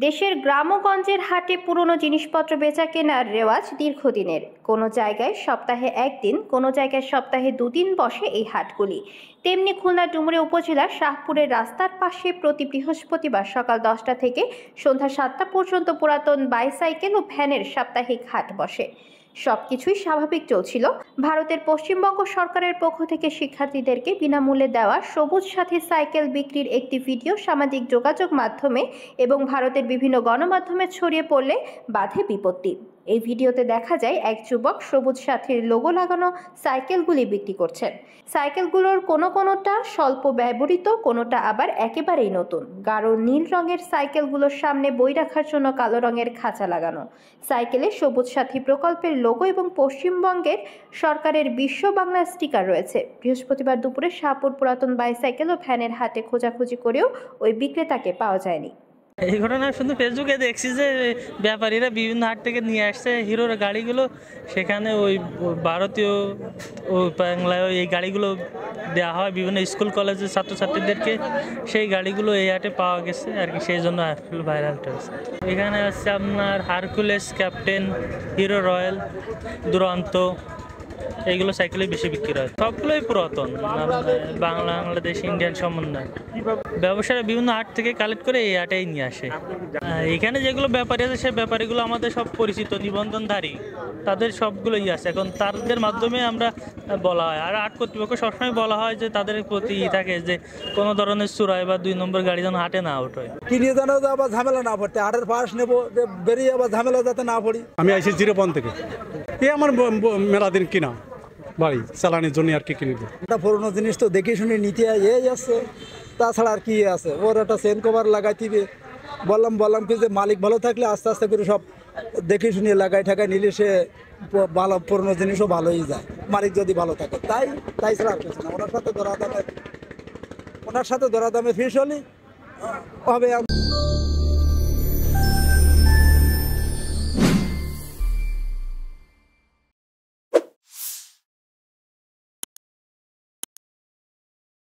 দেশের গ্রামগঞ্জের হাটে পুরনো জিনিসপত্র বেচাকেনার রেওয়াজ দীর্ঘদিনের। কোনো জায়গায় সপ্তাহে একদিন, কোনো জায়গায় সপ্তাহে দুদিন বসে এই হাটগুলি। তেমনি খুলনা ডুমুরিয়া উপজেলার শাহপুরের রাস্তার পাশে প্রতি বৃহস্পতিবার সকাল 10টা থেকে সন্ধ্যা 7টা পর্যন্ত পুরাতন বাইসাইকেল ও ভ্যানের সাপ্তাহিক হাট বসে। সবকিছুই স্বাভাবিক চলছিল। ভারতের পশ্চিমবঙ্গ সরকারের পক্ষ থেকে শিক্ষার্থীদেরকে বিনামূল্যে দেওয়া সবুজ সাথী সাইকেল বিক্রির একটি ভিডিও সামাজিক যোগাযোগ মাধ্যমে এবং ভারতের বিভিন্ন গণমাধ্যমে ছড়িয়ে পড়লে বাধে বিপত্তি। এই ভিডিওতে দেখা যায় এক যুবক সবুজ সাথীর লোগো লাগানো সাইকেলগুলি বিক্রি করছেন। সাইকেলগুলোর কোনোটা স্বল্প ব্যবহৃত, কোনোটা আবার একেবারেই নতুন। গাঢ় নীল রঙের সাইকেলগুলোর সামনে বই রাখার জন্য কালো রঙের খাঁচা লাগানো। সাইকেলে সবুজ সাথী প্রকল্পের লোগো এবং পশ্চিমবঙ্গের সরকারের বিশ্ব বাংলা স্টিকার রয়েছে। বৃহস্পতিবার দুপুরে শাহপুর পুরাতন বাইসাইকেল ও ভ্যানের হাটে খোঁজাখুঁজি করেও ওই বিক্রেতাকে পাওয়া যায়নি। এই ঘটনা শুধু ফেসবুকে দেখছি যে ব্যাপারীরা বিভিন্ন হাট থেকে নিয়ে আসছে হিরোর গাড়িগুলো, সেখানে ওই ভারতীয় ও বাংলায় এই গাড়িগুলো দেওয়া হয় বিভিন্ন স্কুল কলেজের ছাত্রছাত্রীদেরকে। সেই গাড়িগুলো এই হাটে পাওয়া গেছে আর কি, সেই জন্য ভাইরালটা হয়েছে। এখানে আছে আপনার হারকুলেস, ক্যাপ্টেন, হিরো রয়্যাল, দুরন্ত, এইগুলো সাইকেলে বেশি বিক্রি হয়। সবগুলোই পুরাতন, বাংলাদেশ ইন্ডিয়ান সমন্বয়। ব্যবসায়ীরা বিভিন্ন হাট থেকে কালেক্ট করে এই হাটেই নিয়ে আসে। এখানে যেগুলো ব্যাপারী আছে সেই ব্যাপারীগুলো আমাদের সব পরিচিত নিবন্ধনধারী, তাদের সবগুলোই আছে। এখন তাদের মাধ্যমে আমরা বলা হয়, আর হাট কর্তৃপক্ষ সবসময় বলা হয় যে তাদের প্রতি থাকে যে কোনো ধরনের চুরাই বা 2 নম্বর গাড়ি যেন হাটে না ওঠে। কিনে জানো আবার ঝামেলা না পড়তে, হাটের পাশ নেবো বেরিয়ে আবার ঝামেলা যাতে না পড়ি। আমি আইসি 0 থেকে, এ আমার মেলা দিন কিনা বাড়ি চালানোর জন্য আর কি কিনে দিই। একটা পুরোনো জিনিস তো দেখে শুনে নিতে এই আছে, তাছাড়া আর কি আছে। ওর একটা চেন কভার লাগাইতে বললাম কি যে মালিক ভালো থাকলে আস্তে আস্তে করে সব দেখে শুনে লাগাই ঠাকাই নিলে সে ভালো, পুরোনো জিনিসও ভালোই যায় মালিক যদি ভালো থাকে। তাই ছাড়া আর কিছু না। ওনার সাথে দরাদামে ফিস হলে হবে।